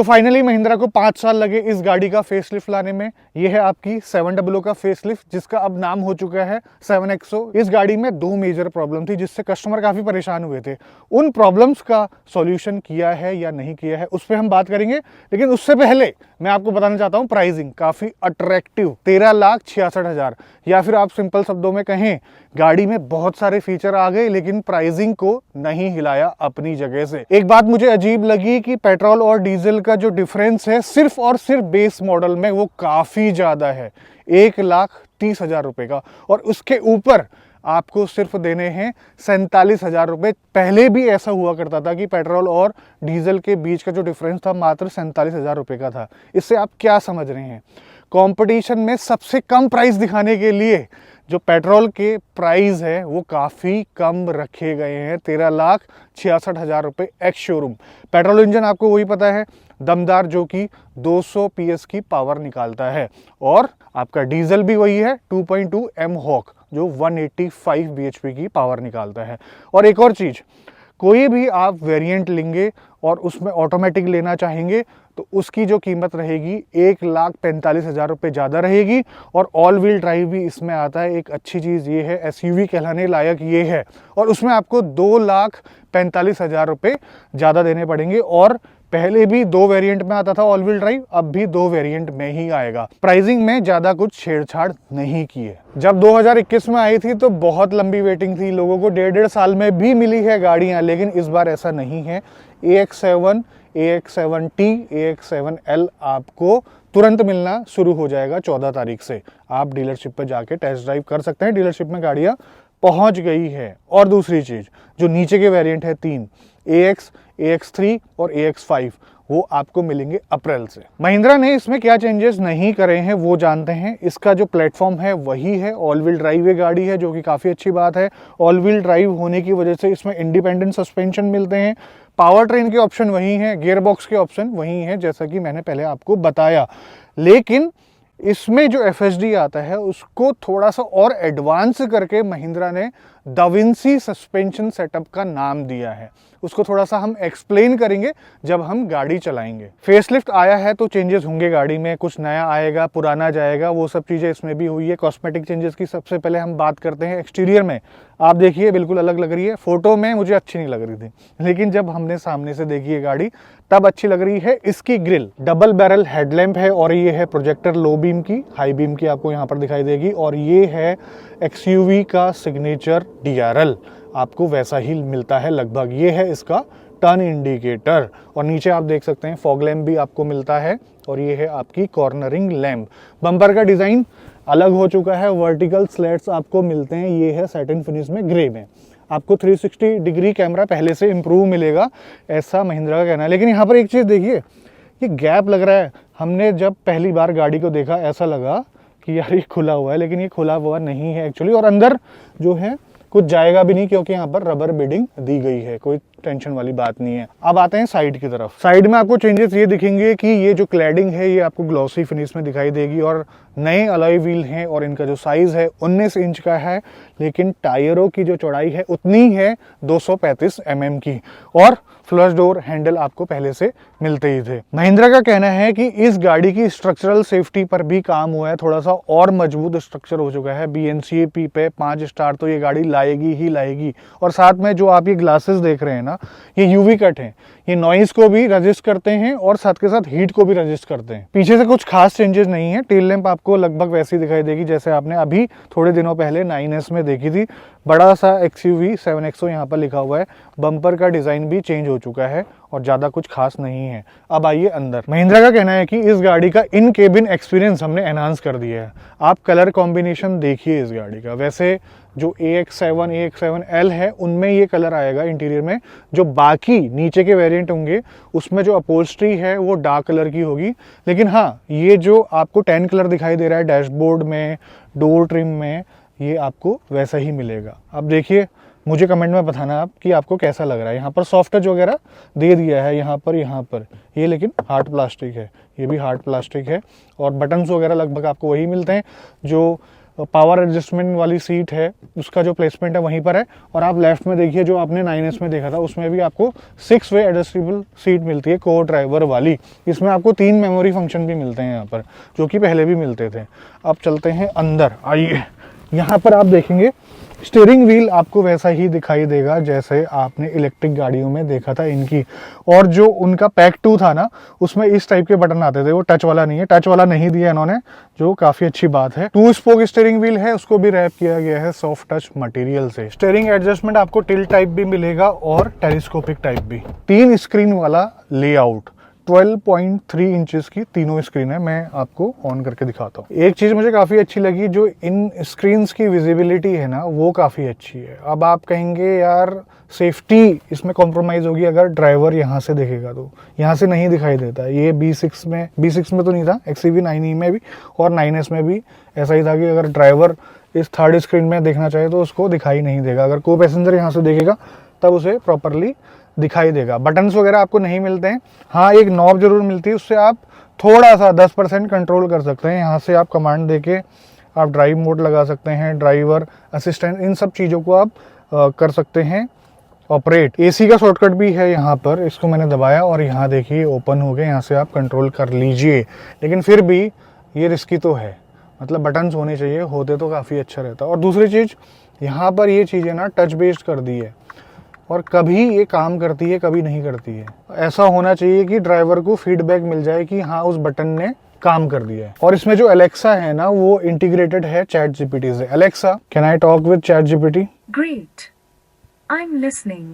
तो फाइनली महिंद्रा को 5 साल लगे इस गाड़ी का फेसलिफ्ट लाने में। ये है आपकी 700 का फेसलिफ्ट, जिसका अब नाम हो चुका है 7XO। इस गाड़ी में 2 मेजर प्रॉब्लम थी जिससे कस्टमर काफी परेशान हुए थे। उन प्रॉब्लम्स का सॉल्यूशन किया है या नहीं किया है उस पर हम बात करेंगे, लेकिन उससे पहले मैं आपको बताना चाहता हूँ प्राइसिंग काफी अट्रैक्टिव 13,66,000, या फिर आप सिंपल शब्दों में कहें गाड़ी में बहुत सारे फीचर आ गए लेकिन प्राइसिंग को नहीं हिलाया अपनी जगह से। एक बात मुझे अजीब लगी कि पेट्रोल और डीजल का जो डिफरेंस है सिर्फ और सिर्फ बेस मॉडल में वो काफी ज्यादा है, 1,30,000 रुपए का, और उसके ऊपर आपको सिर्फ देने हैं 47,000 रुपए। पहले भी ऐसा हुआ करता था कि पेट्रोल और डीजल के बीच का जो डिफरेंस था मात्र 47,000 रुपए का था। इससे आप क्या समझ रहे हैं? कंपटीशन में सबसे कम प्राइस दिखाने के लिए जो पेट्रोल के प्राइस है वो काफ़ी कम रखे गए हैं, 13,66,000 रुपये एक्स शोरूम। पेट्रोल इंजन आपको वही पता है, दमदार, जो कि 200 PS की पावर निकालता है, और आपका डीजल भी वही है 2.2 एम हॉक जो 185 bhp की पावर निकालता है। और एक और चीज़, कोई भी आप वेरिएंट लेंगे और उसमें ऑटोमेटिक लेना चाहेंगे तो उसकी जो कीमत रहेगी 1,45,000 रुपये ज़्यादा रहेगी, और ऑल व्हील ड्राइव भी इसमें आता है। एक अच्छी चीज़ ये है, एसयूवी कहलाने लायक ये है, और उसमें आपको 2,45,000 रुपये ज़्यादा देने पड़ेंगे। और पहले भी 2 वेरिएंट में आता था ऑल व्हील ड्राइव, अब भी 2 वेरिएंट में ही आएगा। प्राइसिंग में ज़्यादा कुछ छेड़छाड़ नहीं की है। जब 2021 में आई थी तो बहुत लंबी वेटिंग थी, लोगों को 1.5 साल में भी मिली है गाड़ियाँ, लेकिन इस बार ऐसा नहीं है। AX7, AX7T, AX7L आपको तुरंत मिलना शुरू हो जाएगा 14 तारीख से। आप डीलरशिप पर जाके टेस्ट ड्राइव कर सकते हैं, डीलरशिप में गाड़ियाँ पहुंच गई है। और दूसरी चीज़, जो नीचे के वेरिएंट है 3, AX, AX3 और AX5, वो आपको मिलेंगे अप्रैल से। महिंद्रा ने इसमें क्या चेंजेस नहीं करे हैं वो जानते हैं। इसका जो प्लेटफॉर्म है वही है, ऑल व्हील ड्राइव ये गाड़ी है, जो कि काफ़ी अच्छी बात है। ऑल व्हील ड्राइव होने की वजह से इसमें इंडिपेंडेंट सस्पेंशन मिलते हैं, पावर ट्रेन के ऑप्शन वही हैं, गियर बॉक्स के ऑप्शन वही हैं, जैसा कि मैंने पहले आपको बताया। लेकिन इसमें जो FSD आता है उसको थोड़ा सा और एडवांस करके महिंद्रा ने दाविंसी सस्पेंशन सेटअप का नाम दिया है। उसको थोड़ा सा हम एक्सप्लेन करेंगे जब हम गाड़ी चलाएंगे। फेसलिफ्ट आया है तो चेंजेस होंगे गाड़ी में, कुछ नया आएगा, पुराना जाएगा, वो सब चीज़ें इसमें भी हुई है। कॉस्मेटिक चेंजेस की सबसे पहले हम बात करते हैं एक्सटीरियर में। आप देखिए बिल्कुल अलग लग रही है, फोटो में मुझे अच्छी नहीं लग रही थी, लेकिन जब हमने सामने से देखी है गाड़ी तब अच्छी लग रही है। इसकी ग्रिल डबल बैरल हेडलैम्प है, और ये है प्रोजेक्टर लो बीम की, हाई बीम की आपको यहाँ पर दिखाई देगी, और ये है XUV का सिग्नेचर DRL, आपको वैसा ही मिलता है लगभग। ये है इसका टर्न इंडिकेटर, और नीचे आप देख सकते हैं फॉग लैम्प भी आपको मिलता है, और ये है आपकी कॉर्नरिंग लैम्प। बम्पर का डिज़ाइन अलग हो चुका है, वर्टिकल स्लैट्स आपको मिलते हैं, ये है सैटिन फिनिश में ग्रे में। आपको 360 डिग्री कैमरा पहले से इम्प्रूव मिलेगा, ऐसा महिंद्रा का कहना है। लेकिन यहाँ पर एक चीज़ देखिए, ये गैप लग रहा है। हमने जब पहली बार गाड़ी को देखा ऐसा लगा कि यार ये खुला हुआ है, लेकिन ये खुला हुआ नहीं है एक्चुअली, और अंदर जो है कुछ जाएगा भी नहीं क्योंकि यहाँ पर रबर बीडिंग दी गई है, कोई टेंशन वाली बात नहीं है। अब आते हैं साइड की तरफ। साइड में आपको चेंजेस ये दिखेंगे कि ये जो क्लैडिंग है ये आपको ग्लॉसी फिनिश में दिखाई देगी, और नए अलॉय व्हील हैं, और इनका जो साइज है 19 इंच का है, लेकिन टायरों की जो चौड़ाई है उतनी है 235 mm की, और फ्लश डोर हैंडल आपको पहले से मिलते ही थे। महिंद्रा का कहना है कि इस गाड़ी की स्ट्रक्चरल सेफ्टी पर भी काम हुआ है, थोड़ा सा और मजबूत स्ट्रक्चर हो चुका है। BNCAP पे 5 स्टार तो ये गाड़ी लाएगी ही लाएगी। और साथ में जो आप ये ग्लासेस देख रहे हैं ना, ये UV कट है, ये नॉइस को भी रजिस्ट करते हैं और साथ के साथ हीट को भी रजिस्ट करते हैं। पीछे से कुछ खास चेंजेस नहीं है। टेल लैंप आपको लगभग वैसी दिखाई देगी जैसे आपने अभी थोड़े दिनों पहले 9S में देखी थी। बड़ा सा XUV 7XO यहाँ पर लिखा हुआ है। बम्पर का डिजाइन भी चेंज हो चुका है और ज्यादा कुछ खास नहीं है। अब आइए अंदर। महिंद्रा का कहना है कि इस गाड़ी का इन केबिन एक्सपीरियंस हमने एनहांस कर दिया है। आप कलर कॉम्बिनेशन देखिए इस गाड़ी का। वैसे जो AX7, AX7L है उनमें ये कलर आएगा इंटीरियर में, जो बाकी नीचे के वेरिएंट होंगे उसमें जो अपहोल्स्ट्री है वो डार्क कलर की होगी। लेकिन हाँ, ये जो आपको टैन कलर दिखाई दे रहा है डैशबोर्ड में, डोर ट्रिम में, ये आपको वैसा ही मिलेगा। अब देखिए, मुझे कमेंट में बताना आप कि आपको कैसा लग रहा है। यहाँ पर सॉफ्ट टच वगैरह दे दिया है यहाँ पर ये लेकिन हार्ड प्लास्टिक है, ये भी हार्ड प्लास्टिक है। और बटन्स वगैरह लगभग आपको वही मिलते हैं जो पावर एडजस्टमेंट वाली सीट है, उसका जो प्लेसमेंट है वहीं पर है। और आप लेफ्ट में देखिए, जो आपने 9S में देखा था उसमें भी आपको 6 वे एडजस्टेबल सीट मिलती है को ड्राइवर वाली। इसमें आपको 3 मेमोरी फंक्शन भी मिलते हैं यहाँ पर, जो कि पहले भी मिलते थे। अब चलते हैं अंदर, आइए। यहाँ पर आप देखेंगे स्टीयरिंग व्हील आपको वैसा ही दिखाई देगा जैसे आपने इलेक्ट्रिक गाड़ियों में देखा था इनकी। और जो उनका पैक 2 था ना, उसमें इस टाइप के बटन आते थे, वो टच वाला नहीं है, टच वाला नहीं दिया इन्होंने, जो काफी अच्छी बात है। 2 स्पोक स्टीयरिंग व्हील है, उसको भी रैप किया गया है सॉफ्ट टच मटेरियल से। स्टीयरिंग एडजस्टमेंट आपको टिल्ट टाइप भी मिलेगा और टेलीस्कोपिक टाइप भी। 3 स्क्रीन वाला लेआउट, 12.3 इंचेस की तीनों स्क्रीन है। मैं आपको ऑन करके दिखाता हूँ। एक चीज मुझे काफी अच्छी लगी, जो इन स्क्रीन्स की विजिबिलिटी है ना, वो काफी अच्छी है। अब आप कहेंगे यार सेफ्टी इसमें कॉम्प्रोमाइज होगी अगर ड्राइवर यहाँ से देखेगा, तो यहाँ से नहीं दिखाई देता। ये B6 में तो नहीं था, XEV 9e में भी और 9S में भी ऐसा ही था कि अगर ड्राइवर इस थर्ड स्क्रीन में देखना चाहे तो उसको दिखाई नहीं देगा। अगर को पैसेंजर यहाँ से देखेगा तब उसे प्रॉपरली दिखाई देगा। बटन्स वगैरह आपको नहीं मिलते हैं। हाँ, एक नॉब जरूर मिलती है, उससे आप थोड़ा सा 10% कंट्रोल कर सकते हैं। यहाँ से आप कमांड देके आप ड्राइव मोड लगा सकते हैं, ड्राइवर असिस्टेंट, इन सब चीज़ों को आप कर सकते हैं ऑपरेट। एसी का शॉर्टकट भी है यहाँ पर, इसको मैंने दबाया और यहाँ देखिए ओपन हो गया। यहाँ से आप कंट्रोल कर लीजिए, लेकिन फिर भी ये रिस्की तो है, मतलब बटन्स होने चाहिए, होते तो काफ़ी अच्छा रहता। और दूसरी चीज़, यहाँ पर ये चीज़ें ना टच बेस्ड कर दी है और कभी ये काम करती है कभी नहीं करती है। ऐसा होना चाहिए कि ड्राइवर को फीडबैक मिल जाए कि हाँ उस बटन ने काम कर दिया है। और इसमें जो अलेक्सा है ना, वो इंटीग्रेटेड है चैट जीपीटी से। Alexa, can I talk with chat GPT? Great, I am listening,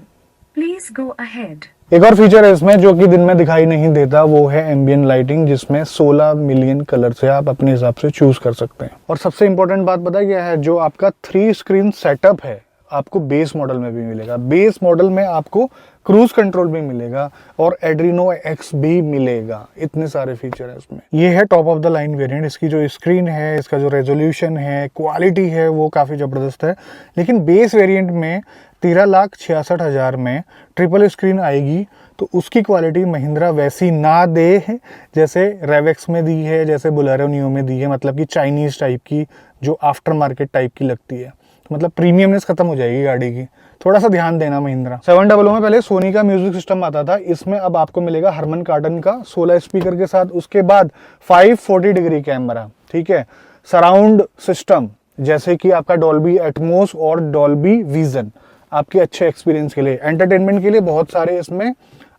please go ahead. एक और फीचर है इसमें जो कि दिन में दिखाई नहीं देता, वो है एम्बियंट लाइटिंग, जिसमें 16 मिलियन कलर से आप अपने हिसाब से चूज कर सकते हैं। और सबसे इंपॉर्टेंट बात पता क्या है, जो आपका 3 स्क्रीन सेटअप है आपको बेस मॉडल में भी मिलेगा। बेस मॉडल में आपको क्रूज कंट्रोल भी मिलेगा और एड्रीनो एक्स भी मिलेगा। इतने सारे फीचर है इसमें। ये है top of the line variant. इसकी जो स्क्रीन है, इसका जो रेजोल्यूशन है, क्वालिटी है, वो काफ़ी ज़बरदस्त है। लेकिन बेस वेरिएंट में 13,66,000 में ट्रिपल स्क्रीन आएगी, तो उसकी क्वालिटी महिंद्रा वैसी ना दे जैसे रेवेक्स में दी है, जैसे बोलेरो नियो में दी है, मतलब कि चाइनीज़ टाइप की, जो आफ्टर मार्केट टाइप की लगती है। मतलब प्रीमियमनेस खत्म हो जाएगी गाड़ी की। थोड़ा सा ध्यान देना महिंद्रा। 700 में पहले सोनी का म्यूजिक सिस्टम आता था, इसमें अब आपको मिलेगा हरमन कार्डन का 16 स्पीकर के साथ। उसके बाद 540 डिग्री कैमरा, ठीक है, सराउंड सिस्टम, जैसे कि आपका डॉल्बी एटमॉस और डॉल्बी विजन, आपके अच्छे एक्सपीरियंस के लिए, एंटरटेनमेंट के लिए बहुत सारे इसमें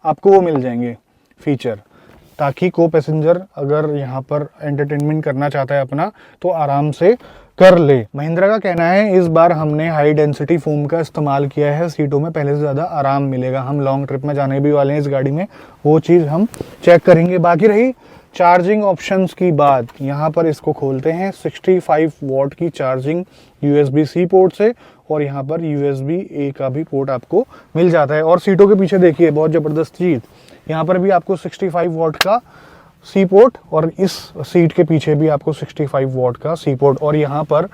आपको वो मिल जाएंगे फीचर, ताकि को पैसेंजर अगर यहाँ पर एंटरटेनमेंट करना चाहता है अपना, तो आराम से कर ले। महिंद्रा का कहना है इस बार हमने हाई डेंसिटी फोम का इस्तेमाल किया है, सीटों में पहले से ज़्यादा आराम मिलेगा। हम लॉन्ग ट्रिप में जाने भी वाले हैं इस गाड़ी में, वो चीज़ हम चेक करेंगे। बाकी रही चार्जिंग ऑप्शंस की बात, यहाँ पर इसको खोलते हैं। 65 वॉट की चार्जिंग USB-C पोर्ट से, और यहाँ पर USB-A का भी पोर्ट आपको मिल जाता है। और सीटों के पीछे देखिए बहुत ज़बरदस्त चीज़, यहाँ पर भी आपको 65 वॉट का सी पोर्ट, और इस सीट के पीछे भी आपको 65 वॉट का सी पोर्ट, और यहाँ पर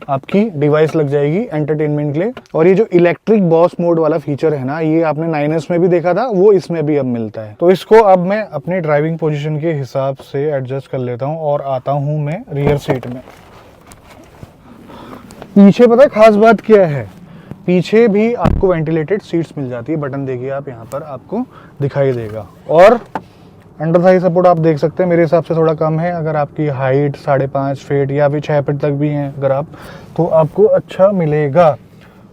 आपकी डिवाइस लग जाएगी एंटरटेनमेंट के लिए। और ये जो इलेक्ट्रिक बॉस मोड वाला फीचर है ना, ये आपने 9S में भी देखा था, वो इसमें भी अब मिलता है। तो इसको अब मैं अपने ड्राइविंग पोजीशन के हिसाब से एडजस्ट कर लेता हूँ और आता हूँ मैं रियर सीट में। पीछे पता है खास बात क्या है, पीछे भी आपको वेंटिलेटेड सीट्स मिल जाती है। बटन देखिए आप, यहाँ पर आपको दिखाई देगा। और अंडर थाई सपोर्ट आप देख सकते हैं, मेरे हिसाब से थोड़ा कम है। अगर आपकी हाइट 5.5 फीट या फिर 6 फीट तक भी है अगर आप, तो आपको अच्छा मिलेगा।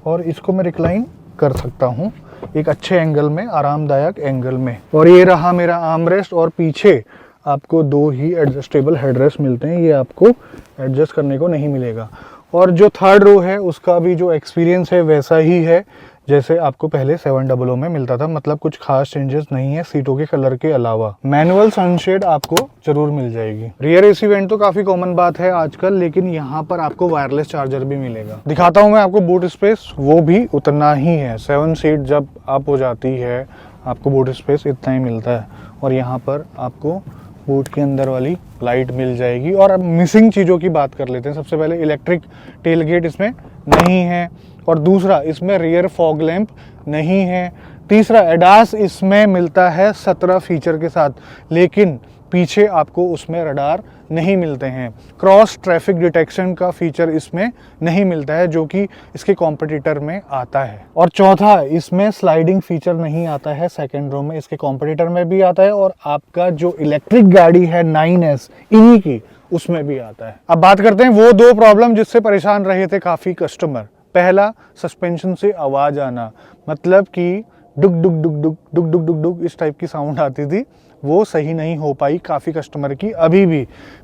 और इसको मैं रिक्लाइन कर सकता हूँ एक अच्छे एंगल में, आरामदायक एंगल में। और ये रहा मेरा आर्मरेस्ट, और पीछे आपको 2 ही एडजस्टेबल हेडरेस्ट मिलते हैं, ये आपको एडजस्ट करने को नहीं मिलेगा। और जो थर्ड रो है उसका भी जो एक्सपीरियंस है वैसा ही है जैसे आपको पहले 700 में मिलता था, मतलब कुछ खास चेंजेस नहीं है सीटों के कलर के अलावा। मैनुअल सनशेड आपको जरूर मिल जाएगी। रियर एसी वेंट तो काफी कॉमन बात है आजकल, लेकिन यहाँ पर आपको वायरलेस चार्जर भी मिलेगा। दिखाता हूँ मैं आपको बूट स्पेस, वो भी उतना ही है। 7 सीट जब अप हो जाती है आपको बूट स्पेस इतना ही मिलता है। और यहाँ पर आपको बूट के अंदर वाली लाइट मिल जाएगी। और अब मिसिंग चीज़ों की बात कर लेते हैं। सबसे पहले इलेक्ट्रिक टेलगेट इसमें नहीं है, और दूसरा इसमें रियर फॉग लैंप नहीं है। तीसरा एडास इसमें मिलता है 17 फीचर के साथ, लेकिन पीछे आपको उसमें रडार नहीं मिलते हैं। क्रॉस ट्रैफिक डिटेक्शन का फीचर इसमें नहीं मिलता है जो कि इसके कॉम्पिटिटर में आता है। और चौथा, इसमें स्लाइडिंग फीचर नहीं आता है सेकेंड रो में, इसके कॉम्पिटिटर में भी आता है और आपका जो इलेक्ट्रिक गाड़ी है 9S इन्हीं की उसमें भी आता है। अब बात करते हैं वो दो प्रॉब्लम जिससे परेशान रहे थे काफ़ी कस्टमर। पहला, सस्पेंशन से आवाज़ आना, मतलब कि डुक डुक डुक डुक डुक डुक डुक डुक इस टाइप की साउंड आती थी, वो सही नहीं हो पाई काफ़ी कस्टमर की। अभी भी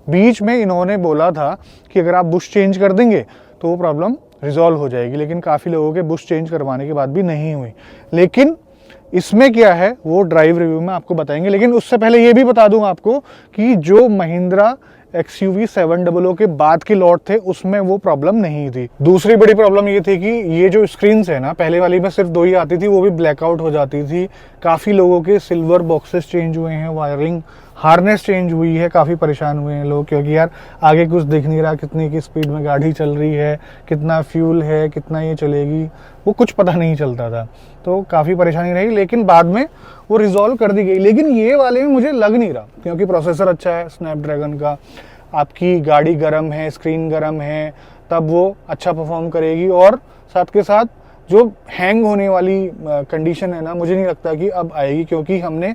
बीच में इन्होंने बोला था कि अगर आप बुश चेंज कर देंगे तो वो प्रॉब्लम रिजॉल्व हो जाएगी, लेकिन काफ़ी लोगों के बुश चेंज करवाने के बाद भी नहीं हुई। लेकिन इसमें क्या है वो ड्राइव रिव्यू में आपको बताएंगे। लेकिन उससे पहले ये भी बता दूं आपको कि जो महिंद्रा XUV 700 के बाद के लॉट थे उसमें वो प्रॉब्लम नहीं थी। दूसरी बड़ी प्रॉब्लम ये थी कि ये जो स्क्रीन है ना, पहले वाली में सिर्फ 2 ही आती थी, वो भी ब्लैकआउट हो जाती थी। काफ़ी लोगों के सिल्वर बॉक्सेस चेंज हुए हैं, वायरिंग हार्नेस चेंज हुई है, काफ़ी परेशान हुए हैं लोग, क्योंकि यार आगे कुछ दिख नहीं रहा, कितनी की स्पीड में गाड़ी चल रही है, कितना फ्यूल है, कितना ये चलेगी, वो कुछ पता नहीं चलता था। तो काफ़ी परेशानी रही, लेकिन बाद में वो रिजॉल्व कर दी गई। लेकिन ये वाले में मुझे लग नहीं रहा, क्योंकि प्रोसेसर अच्छा है स्नैपड्रैगन का, आपकी गाड़ी गर्म है, स्क्रीन गर्म है, तब वो अच्छा परफॉर्म करेगी। और साथ के साथ जो हैंग होने वाली कंडीशन है ना, मुझे नहीं लगता कि अब आएगी, क्योंकि हमने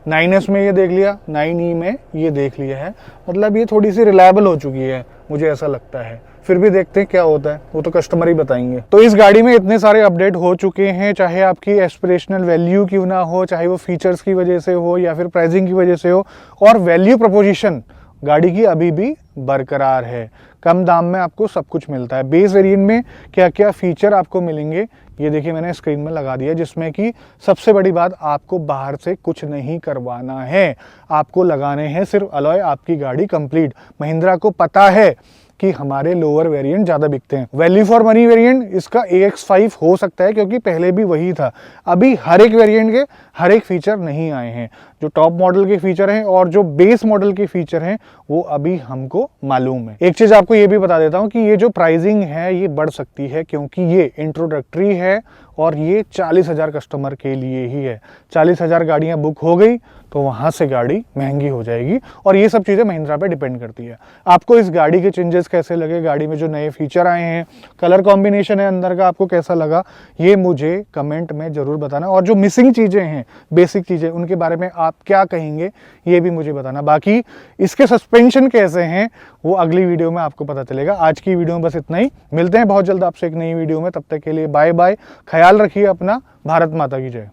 9S में ये देख लिया, 9E में ये देख लिया है, मतलब ये थोड़ी सी रिलायबल हो चुकी है, मुझे ऐसा लगता है। फिर भी देखते हैं क्या होता है, वो तो कस्टमर ही बताएंगे। तो इस गाड़ी में इतने सारे अपडेट हो चुके हैं, चाहे आपकी एस्पिरेशनल वैल्यू क्यों ना हो, चाहे वो फीचर्स की वजह से हो या फिर प्राइसिंग की वजह से हो, और वैल्यू प्रोपोजिशन गाड़ी की अभी भी बरकरार है। कम दाम में आपको सब कुछ मिलता है। बेस वेरिएंट में क्या क्या फीचर आपको मिलेंगे ये देखिए मैंने स्क्रीन में लगा दिया, जिसमें कि सबसे बड़ी बात, आपको बाहर से कुछ नहीं करवाना है, आपको लगाने हैं सिर्फ अलॉय, आपकी गाड़ी कंप्लीट। महिंद्रा को पता है कि हमारे लोअर वेरिएंट ज़्यादा बिकते हैं। वैल्यू फॉर मनी वेरिएंट इसका AX5 हो सकता है, क्योंकि पहले भी वही था। अभी हर एक वेरिएंट के हर एक फीचर नहीं आए हैं। जो टॉप मॉडल के फीचर हैं और जो बेस मॉडल के फीचर हैं वो अभी हमको मालूम है। एक चीज़ आपको ये भी बता देता हूँ कि ये जो प्राइसिंग है ये बढ़ सकती है, क्योंकि ये इंट्रोडक्टरी है और ये 40,000 कस्टमर के लिए ही है। 40,000 गाड़ियाँ बुक हो गई तो वहाँ से गाड़ी महंगी हो जाएगी, और ये सब चीज़ें महिंद्रा पे डिपेंड करती है। आपको इस गाड़ी के चेंजेस कैसे लगे, गाड़ी में जो नए फीचर आए हैं, कलर कॉम्बिनेशन है अंदर का, आपको कैसा लगा, ये मुझे कमेंट में ज़रूर बताना। और जो मिसिंग चीज़ें हैं, बेसिक चीज़ें, उनके बारे में आप क्या कहेंगे ये भी मुझे बताना। बाकी इसके सस्पेंशन कैसे हैं वो अगली वीडियो में आपको पता चलेगा। आज की वीडियो में बस इतना ही, मिलते हैं बहुत जल्द आपसे एक नई वीडियो में, तब तक के लिए बाय बाय, ख्याल रखिए अपना, भारत माता की जय।